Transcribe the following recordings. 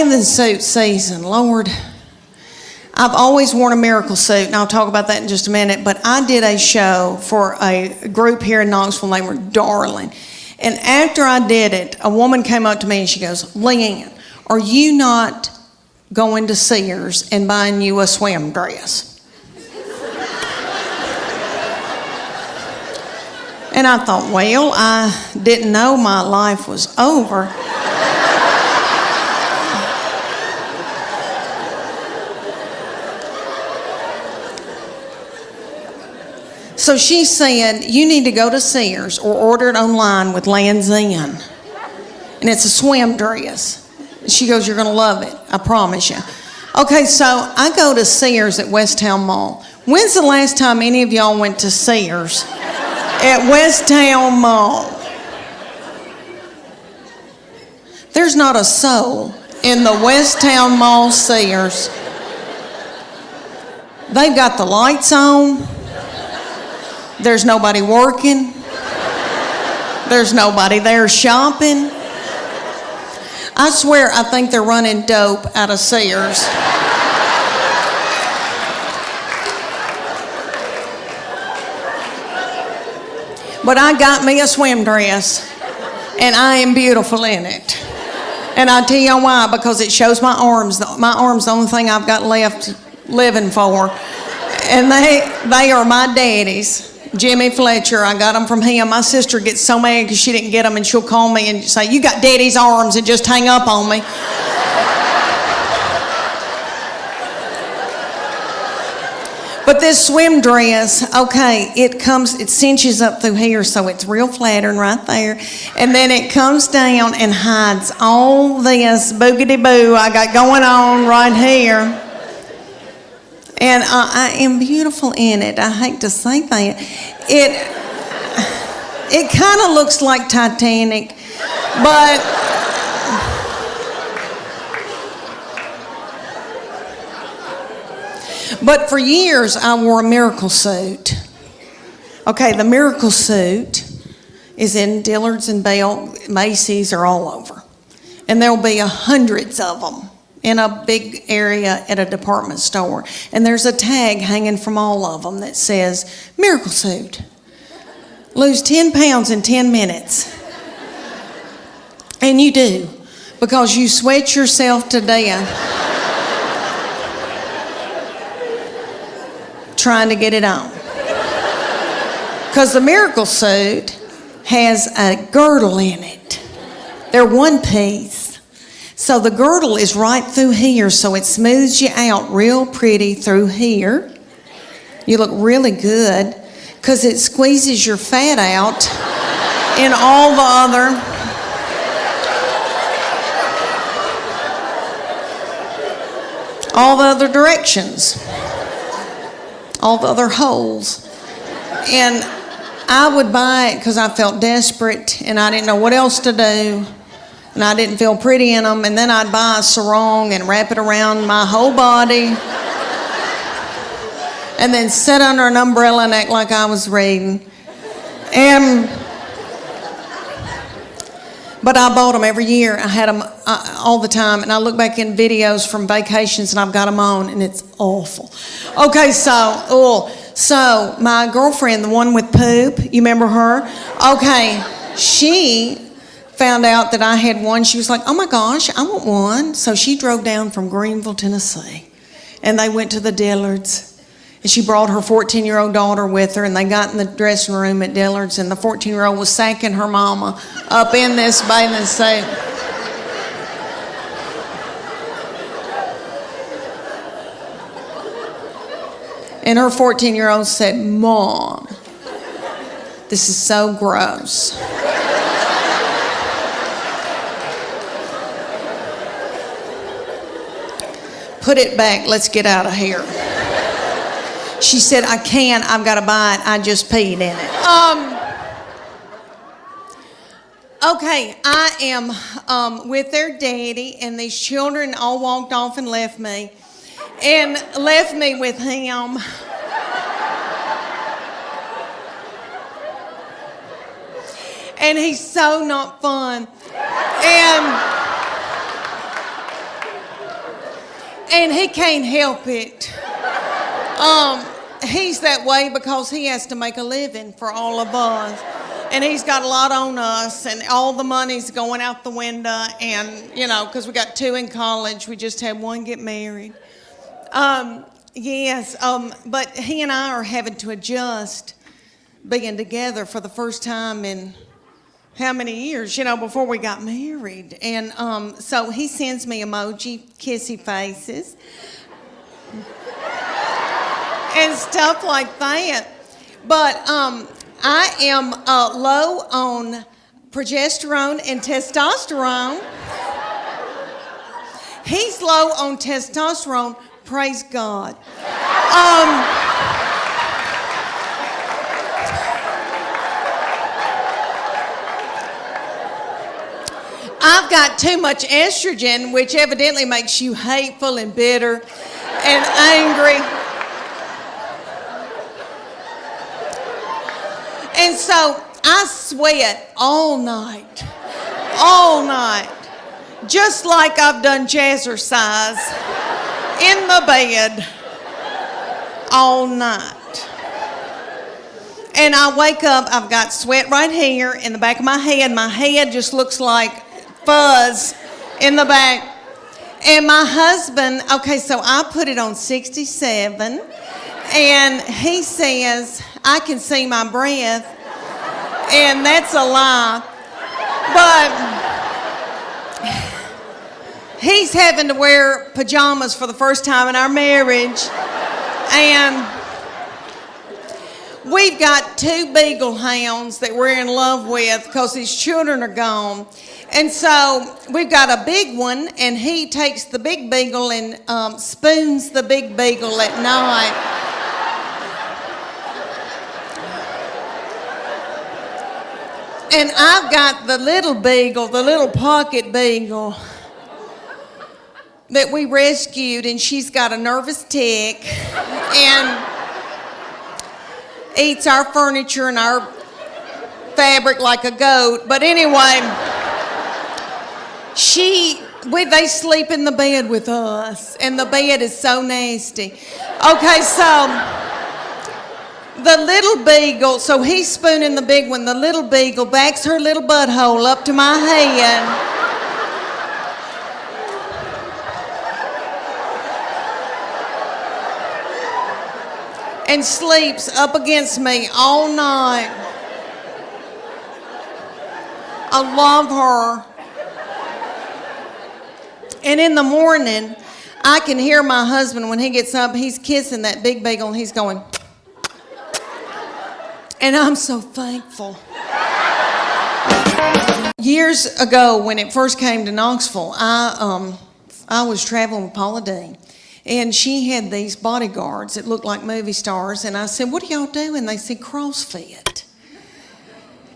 The suit season, Lord. I've always worn a miracle suit, and I'll talk about that in just a minute, but I did a show for a group here in Knoxville. They were darling. And after I did it, a woman came up to me and she goes, Leanne, are you not going to Sears and buying you a swim dress? And I thought, well, I didn't know my life was over. So she said, you need to go to Sears or order it online with Land's End. And it's a swim dress. She goes, you're going to love it. I promise you. Okay, so I go to Sears at Westtown Mall. When's the last time any of y'all went to Sears at Westtown Mall? There's not a soul in the Westtown Mall Sears. They've got the lights on. There's nobody working. There's nobody there shopping. I swear I think they're running dope out of Sears. But I got me a swim dress, and I am beautiful in it. And I tell you why, because it shows my arms. My arms, the only thing I've got left living for. And they are my daddy's. Jimmy Fletcher, I got them from him. My sister gets so mad because she didn't get them, and she'll call me and say, you got daddy's arms, and just hang up on me. But this swim dress, okay, it cinches up through here, so it's real flattering right there. And then it comes down and hides all this boogity-boo I got going on right here. And I am beautiful in it. I hate to say that. It kind of looks like Titanic, but for years I wore a miracle suit. Okay, the miracle suit is in Dillard's and Bell, Macy's, or all over. And there'll be hundreds of them in a big area at a department store. And there's a tag hanging from all of them that says, miracle suit. Lose 10 pounds in 10 minutes. And you do, because you sweat yourself to death trying to get it on. Because the miracle suit has a girdle in it. They're one piece. So the girdle is right through here, so it smooths you out real pretty through here. You look really good because it squeezes your fat out in all the other directions, all the other holes. And I would buy it because I felt desperate and I didn't know what else to do. And I didn't feel pretty in them, and then I'd buy a sarong and wrap it around my whole body, and then sit under an umbrella and act like I was reading. But I bought them every year. I had them all the time, and I look back in videos from vacations, and I've got them on, and it's awful. Okay, so my girlfriend, the one with poop, you remember her? Okay, she found out that I had one. She was like, oh my gosh, I want one. So she drove down from Greenville, Tennessee, and they went to the Dillards, and she brought her 14-year-old daughter with her, and they got in the dressing room at Dillards, and the 14-year-old was sacking her mama up in this bathing suit. And her 14-year-old said, Mom, this is so gross. Put it back, let's get out of here. She said, I can't, I've got to buy it, I just peed in it. Okay, I am with their daddy, and these children all walked off and left me with him. And he's so not fun. And And he can't help it. He's that way because he has to make a living for all of us. And he's got a lot on us, and all the money's going out the window. And, you know, because we got 2 in college, we just had 1 get married. Yes, but he and I are having to adjust being together for the first time in how many years, you know, before we got married. And so he sends me emoji kissy faces and stuff like that. But I am low on progesterone and testosterone. He's low on testosterone, praise God. I've got too much estrogen, which evidently makes you hateful and bitter and angry. And so I sweat all night, just like I've done jazzercise in the bed all night. And I wake up, I've got sweat right here in the back of my head. My head just looks like fuzz in the back. And my husband, okay, so I put it on 67, and he says, I can see my breath, and that's a lie. But he's having to wear pajamas for the first time in our marriage, and we've got 2 beagle hounds that we're in love with because his children are gone. And so we've got a big one, and he takes the big beagle and spoons the big beagle at night. And I've got the little beagle, the little pocket beagle that we rescued, and she's got a nervous tick and eats our furniture and our fabric like a goat. But anyway, they sleep in the bed with us, and the bed is so nasty. Okay, so the little beagle, so he's spooning the big one. The little beagle backs her little butthole up to my head and sleeps up against me all night. I love her. And in the morning, I can hear my husband when he gets up, he's kissing that big beagle and he's going, and I'm so thankful. Years ago, when it first came to Knoxville, I was traveling with Paula Deen, and she had these bodyguards that looked like movie stars, and I said, what do y'all do? And they said, CrossFit.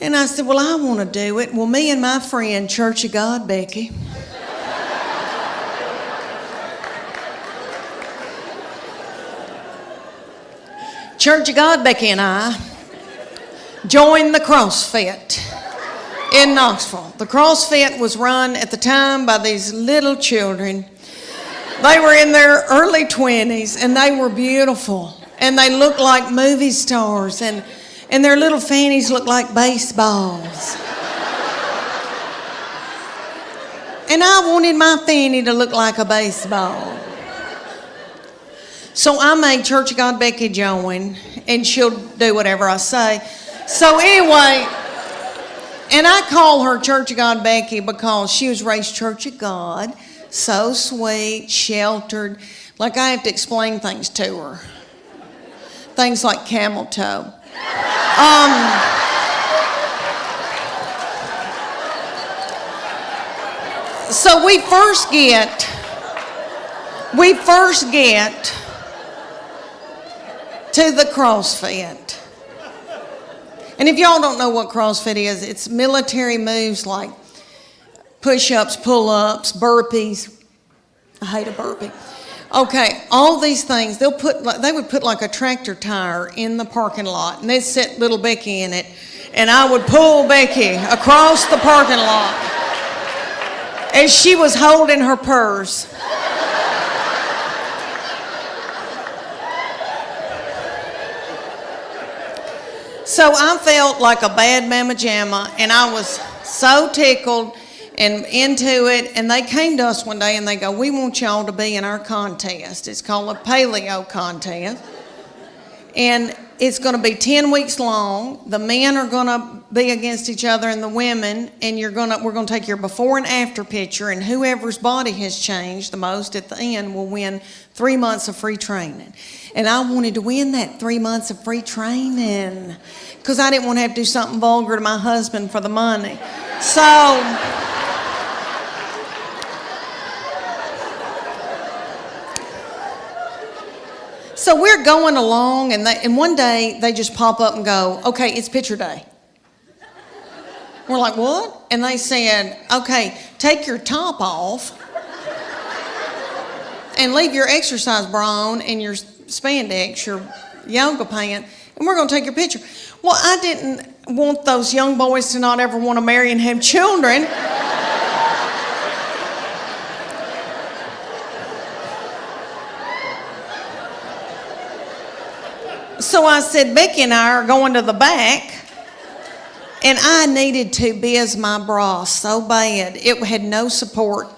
And I said, well, I want to do it. Well, me and my friend, Church of God, Becky, Church of God, Becky and I joined the CrossFit in Knoxville. The CrossFit was run at the time by these little children. They were in their early 20s, and they were beautiful. And they looked like movie stars, and their little fannies looked like baseballs. And I wanted my fanny to look like a baseball. So I made Church of God Becky join, and she'll do whatever I say. So anyway, and I call her Church of God Becky because she was raised Church of God, so sweet, sheltered. Like I have to explain things to her. Things like camel toe. So we first get to the CrossFit. And if y'all don't know what CrossFit is, it's military moves like push-ups, pull-ups, burpees. I hate a burpee. Okay, all these things, they would put like a tractor tire in the parking lot, and they'd set little Becky in it, and I would pull Becky across the parking lot as she was holding her purse. So I felt like a bad mama jamma, and I was so tickled and into it. And they came to us one day and they go, we want y'all to be in our contest. It's called a paleo contest. And it's going to be 10 weeks long. The men are going to be against each other and the women, and we're going to take your before and after picture, and whoever's body has changed the most at the end will win 3 months of free training. And I wanted to win that 3 months of free training because I didn't want to have to do something vulgar to my husband for the money. So we're going along, and one day they just pop up and go, okay, it's picture day. We're like, what? And they said, okay, take your top off and leave your exercise bra on and your spandex, your yoga pant, and we're going to take your picture. Well, I didn't want those young boys to not ever want to marry and have children. So I said, Becky and I are going to the back, and I needed to biz my bra so bad. It had no support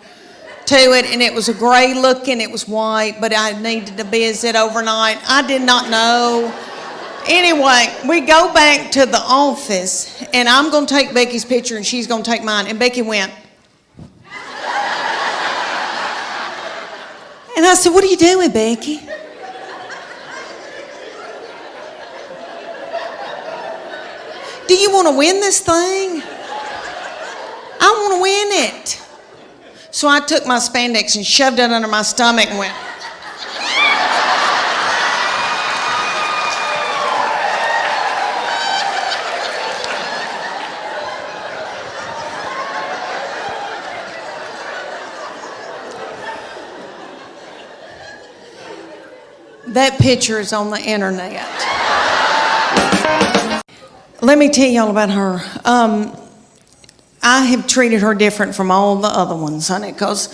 to it, and it was a gray looking, it was white, but I needed to biz it overnight. I did not know. Anyway, we go back to the office, and I'm going to take Becky's picture, and she's going to take mine. And Becky went. And I said, what are you doing, Becky? Do you want to win this thing? I want to win it. So I took my spandex and shoved it under my stomach and went. That picture is on the internet. Let me tell y'all about her. I have treated her different from all the other ones, honey, because,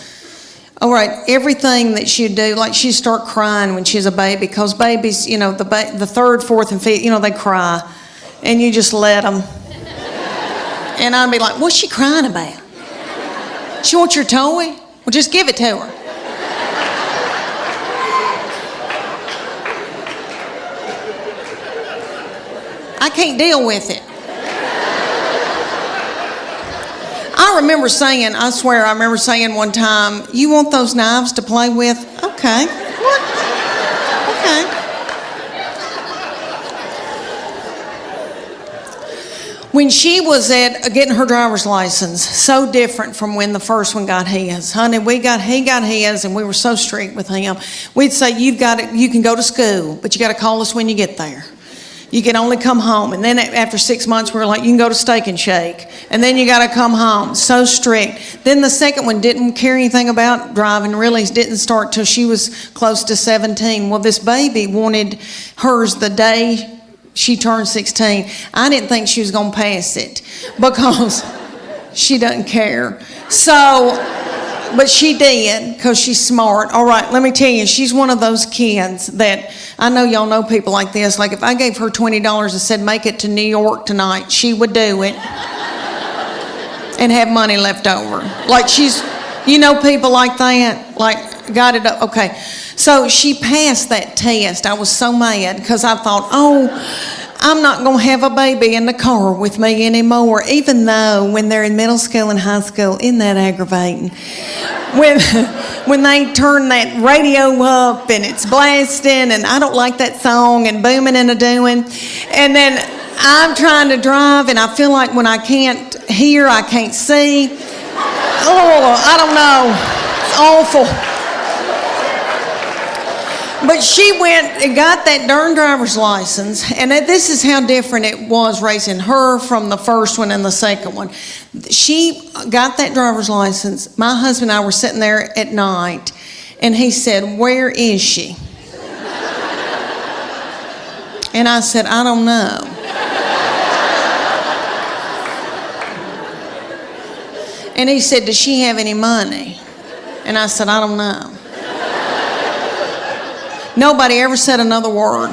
all right, everything that she'd do, like she'd start crying when she's a baby, because babies, you know, the third, fourth, and fifth, you know, they cry, and you just let them. And I'd be like, what's she crying about? She wants your toy? Well, just give it to her. I can't deal with it. I remember saying, I swear, I remember saying one time, you want those knives to play with? Okay. What? Okay. When she was at getting her driver's license, so different from when the first one got his. Honey, he got his, and we were so strict with him. We'd say, you can go to school, but you got to call us when you get there. You can only come home. And then after 6 months, we were like, you can go to Steak and Shake. And then you got to come home. So strict. Then the second one didn't care anything about driving, really didn't start till she was close to 17. Well, this baby wanted hers the day she turned 16. I didn't think she was going to pass it because she doesn't care. But she did because she's smart. All right, let me tell you, she's one of those kids that, I know y'all know people like this. Like if I gave her $20 and said, make it to New York tonight, she would do it and have money left over. Like she's, you know, people like that, like got it up. Okay, so she passed that test. I was so mad because I thought, oh, I'm not going to have a baby in the car with me anymore, even though when they're in middle school and high school, isn't that aggravating? When they turn that radio up and it's blasting and I don't like that song and booming and a-doing, and then I'm trying to drive and I feel like when I can't hear, I can't see. Oh, I don't know. It's awful. But she went and got that darn driver's license, and this is how different it was raising her from the first one and the second one. She got that driver's license. My husband and I were sitting there at night, and he said, where is she? And I said, I don't know. And he said, does she have any money? And I said, I don't know. Nobody ever said another word.